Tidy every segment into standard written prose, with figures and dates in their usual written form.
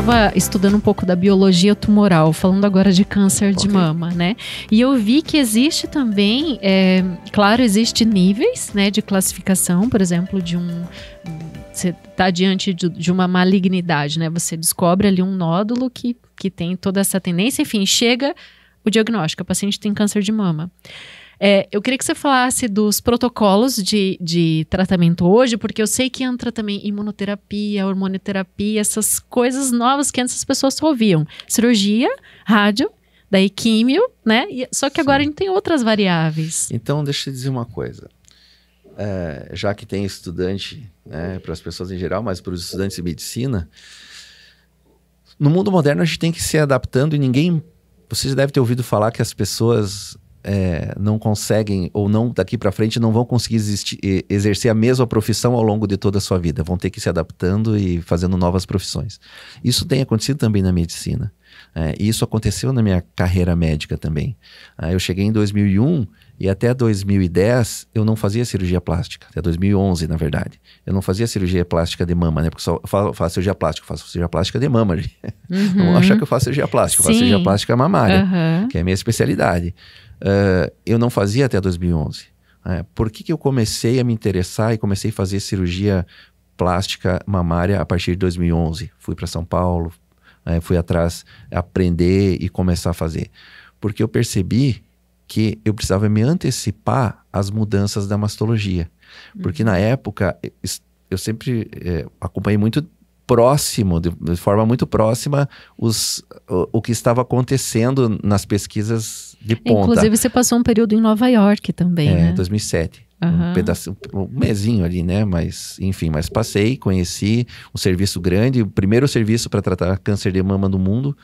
estava estudando um pouco da biologia tumoral, falando agora de câncer de mama, né? E eu vi que existe também, claro, existe níveis, né, de classificação, por exemplo, você está diante de uma malignidade, né? Você descobre ali um nódulo que tem toda essa tendência, enfim, chega o diagnóstico, a paciente tem câncer de mama. Eu queria que você falasse dos protocolos de tratamento hoje, porque eu sei que entra também imunoterapia, hormonioterapia, essas coisas novas que antes as pessoas só ouviam. Cirurgia, rádio, daí químio, né? Só que agora a gente tem outras variáveis. Então, deixa eu te dizer uma coisa. Já que tem estudante, né, para as pessoas em geral, mas para os estudantes de medicina, no mundo moderno a gente tem que ir se adaptando e você já deve ter ouvido falar que as pessoas não conseguem, ou não daqui para frente, não vão conseguir exercer a mesma profissão ao longo de toda a sua vida. Vão ter que ir se adaptando e fazendo novas profissões. Isso tem acontecido também na medicina. E isso aconteceu na minha carreira médica também. Eu cheguei em 2001 e até 2010 eu não fazia cirurgia plástica. Até 2011, na verdade. Eu não fazia cirurgia plástica de mama, né? Porque só eu faço cirurgia plástica, eu faço cirurgia plástica de mama. Não vão achar que eu faço cirurgia plástica, eu faço cirurgia plástica mamária, que é a minha especialidade. Eu não fazia até 2011. Por que eu comecei a me interessar e comecei a fazer cirurgia plástica mamária a partir de 2011? Fui para São Paulo, fui atrás aprender e começar a fazer. Porque eu percebi que eu precisava me antecipar às mudanças da mastologia. Porque na época, eu sempre acompanhei muito próximo, de forma muito próxima, o que estava acontecendo nas pesquisas de ponta. Inclusive, você passou um período em Nova York também, né? 2007. Um mesinho ali, né? Mas, enfim, passei, conheci um serviço grande, o primeiro serviço para tratar câncer de mama no mundo,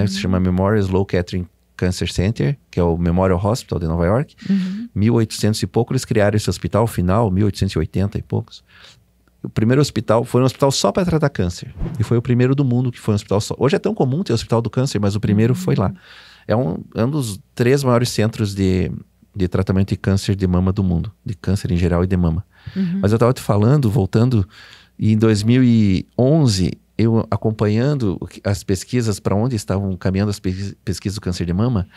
se chama Memorial Sloan Kettering Cancer Center, que é o Memorial Hospital de Nova York. 1800 e pouco, eles criaram esse hospital, final, 1880 e poucos. O primeiro hospital foi um hospital só para tratar câncer. E foi o primeiro do mundo que foi um hospital só. Hoje é tão comum ter hospital do câncer, mas o primeiro foi lá. É um dos 3 maiores centros de tratamento de câncer de mama do mundo. De câncer em geral e de mama. Mas eu estava te falando, voltando, em 2011, eu acompanhando as pesquisas para onde estavam caminhando as pesquisas do câncer de mama,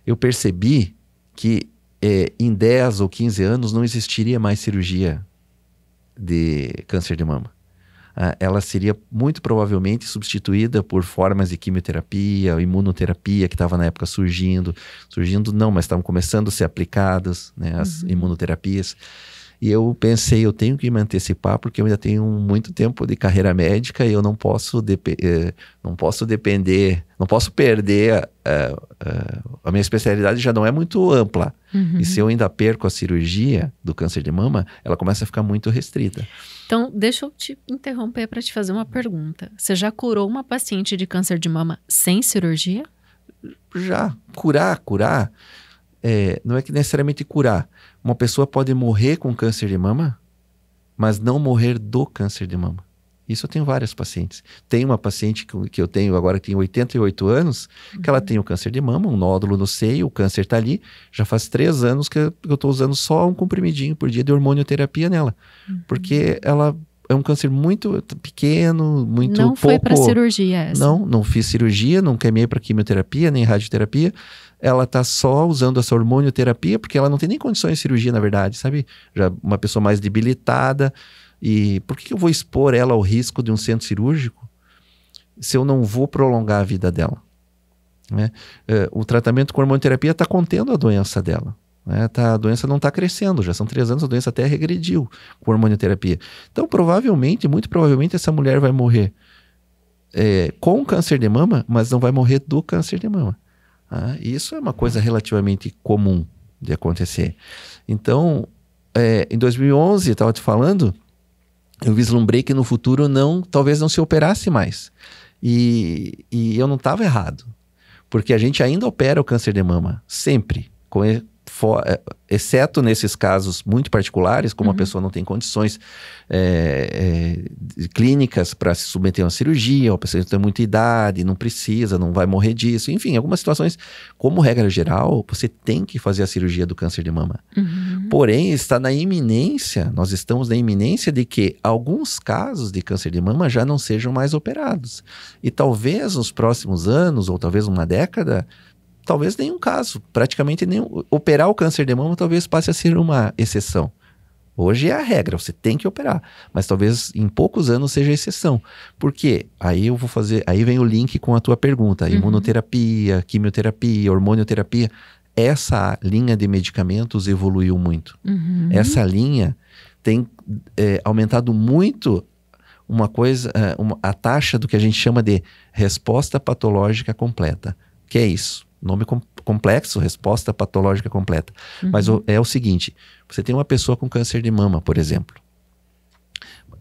eu percebi que em 10 ou 15 anos não existiria mais cirurgia de câncer de mama. Ela seria muito provavelmente substituída por formas de quimioterapia, imunoterapia, que estava na época surgindo não, mas estavam começando a ser aplicadas, né, as imunoterapias. E eu pensei, eu tenho que me antecipar, porque eu ainda tenho muito tempo de carreira médica e eu não posso perder, a minha especialidade já não é muito ampla. E se eu ainda perco a cirurgia do câncer de mama, ela começa a ficar muito restrita. Então, deixa eu te interromper para te fazer uma pergunta. Você já curou uma paciente de câncer de mama sem cirurgia? Já. Curar... não é que necessariamente curar. Uma pessoa pode morrer com câncer de mama, mas não morrer do câncer de mama. Isso eu tenho várias pacientes. Tem uma paciente que eu tenho agora, que tem 88 anos, que ela tem o câncer de mama, um nódulo no seio, o câncer está ali. Já faz 3 anos que eu estou usando só um comprimidinho por dia de hormonioterapia nela. Porque ela é um câncer muito pequeno, muito pouco... Não foi para cirurgia essa? Não fiz cirurgia, não caminhei para quimioterapia, nem radioterapia. Ela tá só usando essa hormonioterapia, porque ela não tem nem condições de cirurgia, na verdade, sabe? Já uma pessoa mais debilitada. E por que eu vou expor ela ao risco de um centro cirúrgico se eu não vou prolongar a vida dela? Né? O tratamento com hormonioterapia está contendo a doença dela. Né? A doença não está crescendo, já são 3 anos, a doença até regrediu com hormonioterapia. Então, muito provavelmente, essa mulher vai morrer com câncer de mama, mas não vai morrer do câncer de mama. Isso é uma coisa relativamente comum de acontecer. Então, em 2011, eu estava te falando, eu vislumbrei que no futuro talvez não se operasse mais. E eu não estava errado. Porque a gente ainda opera o câncer de mama, sempre, exceto nesses casos muito particulares, como a pessoa não tem condições clínicas para se submeter a uma cirurgia, ou a pessoa tem muita idade, não precisa, não vai morrer disso, enfim, algumas situações, como regra geral, você tem que fazer a cirurgia do câncer de mama. Porém, está na iminência, nós estamos na iminência de que alguns casos de câncer de mama já não sejam mais operados. E talvez nos próximos anos, ou talvez uma década, talvez nenhum caso, praticamente nenhum. Operar o câncer de mama talvez passe a ser uma exceção. Hoje é a regra, você tem que operar. Mas talvez em poucos anos seja exceção. Por quê? Aí vem o link com a tua pergunta. Imunoterapia, quimioterapia, hormonioterapia. Essa linha de medicamentos evoluiu muito. Essa linha tem aumentado muito a taxa do que a gente chama de resposta patológica completa. Que é isso? Nome complexo, resposta patológica completa. Mas é o seguinte, você tem uma pessoa com câncer de mama, por exemplo.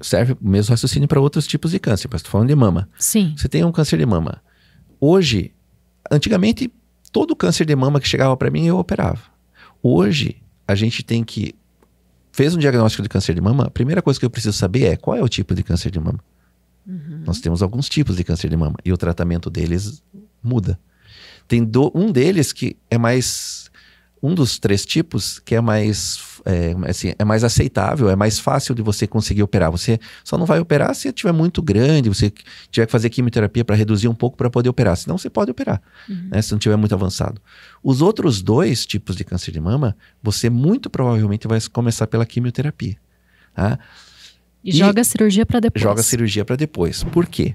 Serve o mesmo raciocínio para outros tipos de câncer, mas estou falando de mama. Sim. Você tem um câncer de mama. Hoje, antigamente, todo câncer de mama que chegava para mim, eu operava. Hoje, a gente fez um diagnóstico de câncer de mama, a primeira coisa que eu preciso saber é qual é o tipo de câncer de mama. Nós temos alguns tipos de câncer de mama e o tratamento deles muda. Tem um deles que é mais... Um dos 3 tipos que é mais aceitável, é mais fácil de você conseguir operar. Você só não vai operar se estiver muito grande, você tiver que fazer quimioterapia para reduzir um pouco para poder operar. Senão você pode operar, né, se não estiver muito avançado. Os outros 2 tipos de câncer de mama, você muito provavelmente vai começar pela quimioterapia. Tá? E joga a cirurgia para depois. Joga a cirurgia para depois. Por quê?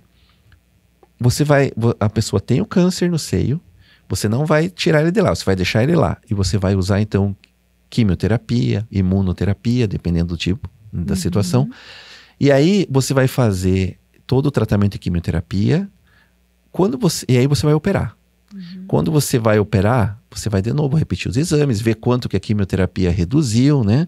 A pessoa tem o câncer no seio, você não vai tirar ele de lá, você vai deixar ele lá. E você vai usar, então, quimioterapia, imunoterapia, dependendo do tipo, da situação. E aí, você vai fazer todo o tratamento de quimioterapia, e aí você vai operar. Quando você vai operar, você vai de novo repetir os exames, ver quanto que a quimioterapia reduziu, né?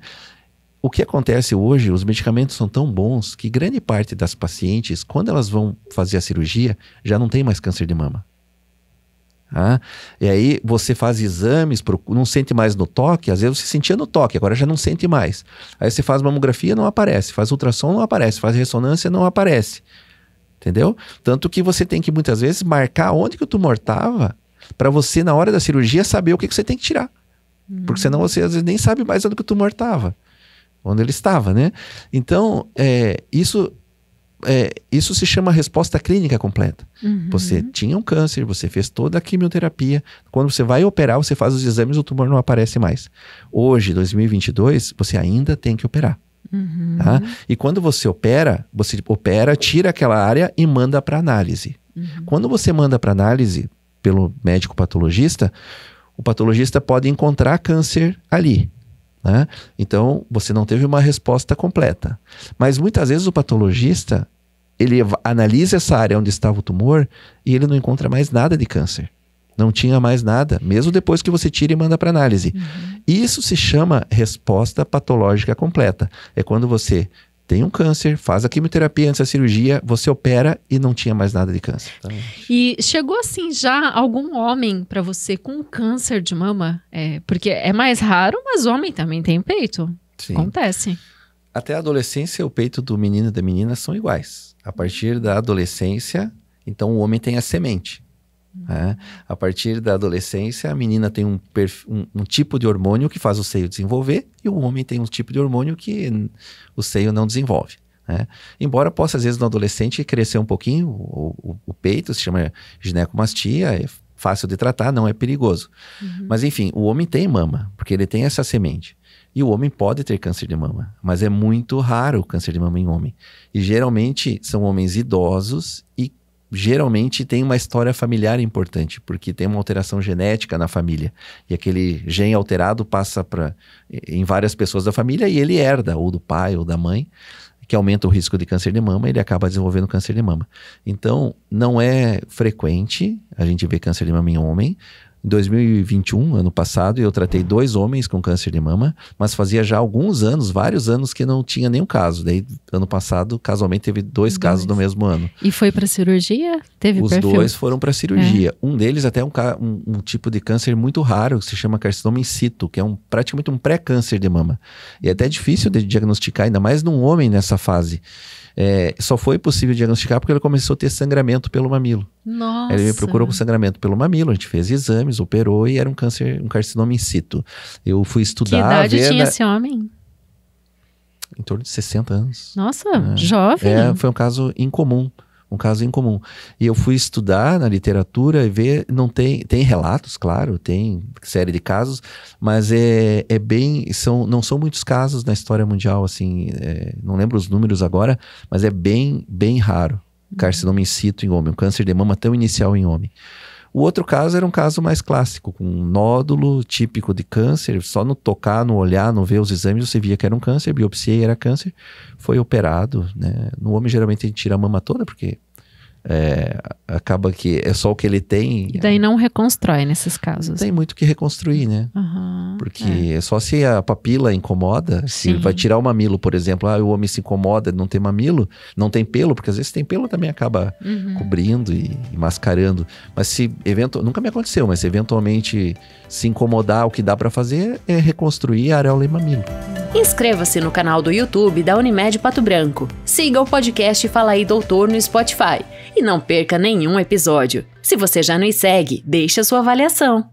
O que acontece hoje, os medicamentos são tão bons que grande parte das pacientes, quando elas vão fazer a cirurgia, já não tem mais câncer de mama. E aí você faz exames, não sente mais no toque, às vezes você sentia no toque, agora já não sente mais. Aí você faz mamografia, não aparece, faz ultrassom, não aparece, faz ressonância, não aparece. Entendeu? Tanto que você tem que muitas vezes marcar onde que o tumor estava para você, na hora da cirurgia, saber o que você tem que tirar. Porque senão você às vezes nem sabe mais onde que o tumor estava, onde ele estava, né? Então, isso se chama resposta clínica completa. Você tinha um câncer, você fez toda a quimioterapia. Quando você vai operar, você faz os exames, o tumor não aparece mais. Hoje, 2022, você ainda tem que operar. Tá? E quando você opera, tira aquela área e manda para análise. Quando você manda para análise pelo médico patologista, o patologista pode encontrar câncer ali. Né? Então, você não teve uma resposta completa. Mas muitas vezes o patologista, ele analisa essa área onde estava o tumor e ele não encontra mais nada de câncer. Não tinha mais nada, mesmo depois que você tira e manda para análise. Isso se chama resposta patológica completa. É quando você tem um câncer, faz a quimioterapia antes da cirurgia, você opera e não tinha mais nada de câncer. Então, e chegou assim já algum homem para você com câncer de mama? Porque é mais raro, mas homem também tem peito. Sim. Acontece. Até a adolescência, o peito do menino e da menina são iguais. A partir da adolescência, então o homem tem a semente. A partir da adolescência, a menina tem um tipo de hormônio que faz o seio desenvolver e o homem tem um tipo de hormônio que o seio não desenvolve. Embora possa, às vezes, no adolescente crescer um pouquinho o peito, se chama ginecomastia, é fácil de tratar, não é perigoso. Mas enfim, o homem tem mama, porque ele tem essa semente. E o homem pode ter câncer de mama, mas é muito raro o câncer de mama em homem. E geralmente são homens idosos e geralmente tem uma história familiar importante, porque tem uma alteração genética na família. E aquele gene alterado passa em várias pessoas da família e ele herda, ou do pai ou da mãe, que aumenta o risco de câncer de mama, e ele acaba desenvolvendo câncer de mama. Então, não é frequente a gente ver câncer de mama em homem. Em 2021, ano passado, eu tratei 2 homens com câncer de mama, mas fazia já alguns anos, vários anos que não tinha nenhum caso. Daí, ano passado, casualmente, teve 2 casos no mesmo ano. E foi para cirurgia? Teve Os perfil? 2 foram para cirurgia. Um deles até um tipo de câncer muito raro, que se chama carcinoma in situ, que é praticamente um pré-câncer de mama. E é até difícil de diagnosticar, ainda mais num homem nessa fase. Só foi possível diagnosticar porque ele começou a ter sangramento pelo mamilo. Nossa. Ele me procurou com sangramento pelo mamilo, a gente fez exames, operou e era um carcinoma in situ. Eu fui estudar... Que idade tinha esse homem? Em torno de 60 anos. Nossa, jovem. Foi um caso incomum. E eu fui estudar na literatura e ver, tem relatos, claro, tem série de casos, mas não são muitos casos na história mundial, assim, não lembro os números agora, mas é bem, bem raro. Carcinoma in situ em homem, um câncer de mama tão inicial em homem. O outro caso era um caso mais clássico, com um nódulo típico de câncer, só no tocar, no olhar, no ver os exames, você via que era um câncer, biopsiei, era câncer, foi operado, né? No homem, geralmente, a gente tira a mama toda, porque acaba que é só o que ele tem. E daí não reconstrói nesses casos. Não tem muito o que reconstruir, né? Porque só se a papila incomoda, se vai tirar o mamilo, por exemplo, o homem se incomoda de não ter mamilo, não tem pelo, porque às vezes tem pelo também acaba cobrindo e mascarando. Mas se nunca me aconteceu, mas se eventualmente se incomodar, o que dá para fazer é reconstruir a areola e mamilo. Inscreva-se no canal do YouTube da Unimed Pato Branco. Siga o podcast Fala aí Doutor no Spotify. E não perca nenhum episódio. Se você já nos segue, deixe a sua avaliação.